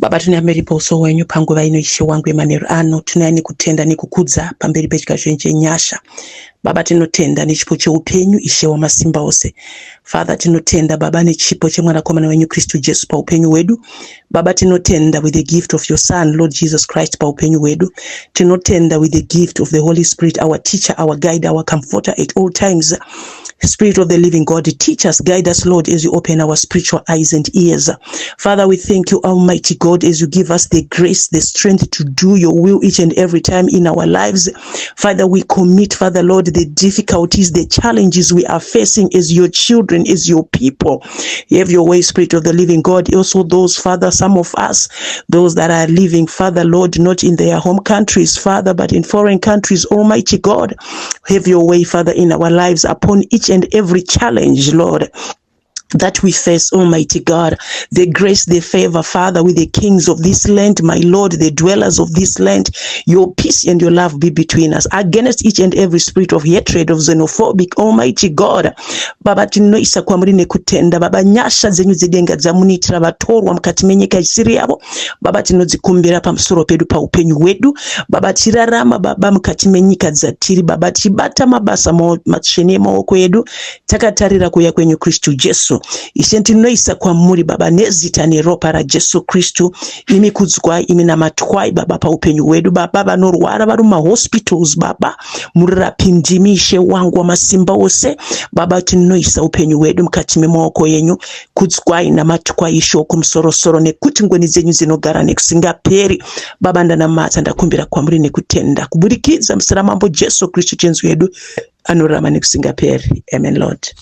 Baba tunayamiripa uso wenyu panguva ino ishe wangu emanero ano tunayani kutenda ni kukudza pamberi pechikazhenje nyasha. Baba tinotenda nechipo cheupenyu ishe wamasimba ose. Father tinotenda Baba nechipo chemwanakomana wenyu Kristu Jesu pa upenyu wedu. Baba tinotenda with the gift of your son Lord Jesus Christ pa upenyu wedu. Tinotenda with the gift of the Holy Spirit, our teacher, our guide, our comforter at all times. Spirit of the living God, teach us, guide us, Lord, as you open our spiritual eyes and ears. Father, we thank you, Almighty God, as you give us the grace, the strength to do your will each and every time in our lives. Father, we commit, Father, Lord, the difficulties, the challenges we are facing as your children, as your people. You have your way, Spirit of the living God. Also those, Father, some of us, those that are living, Father, Lord, not in their home countries, Father, but in foreign countries, Almighty God, have your way, Father, in our lives upon each and every challenge, Lord, that we face, Almighty God. The grace, the favor, Father, with the kings of this land, my Lord, the dwellers of this land, your peace and your love be between us, against each and every spirit of hatred, of xenophobic, Almighty God. Baba tinoisa kwa mrine kutenda, Baba nyasha zenyu zidenga zamunitira batorwa mkati menyika isiri yabo, Baba tinozikumbira pa msoro pedu pa upenyu wedu, Baba tirarama Baba mkati menyika zatiri, Baba tibata mabasa machene mawoko yedu, takatarira kuya kwenyu Kristu Jesu. Ishentinoisa kwa muri Baba nezita ni ropa ra Jesu Kristu imi kudzwa imi na matwai Baba pa upenyu wedu Baba banorwara bari ma hospitals Baba murapindimishe wangu wa masimba ose Baba tinoisa upenyu wedu mkati memoko yenyu kudzwa ina matwai shoko msorosoro ne kuti ngoni zenyu zinogara nekusinga peri Baba ndana mata ndakumbira kwa muri nekutenda kuburikiza msira mambo Jesu Kristu chenzu yedu anorama nekusinga peri. Amen, Lord.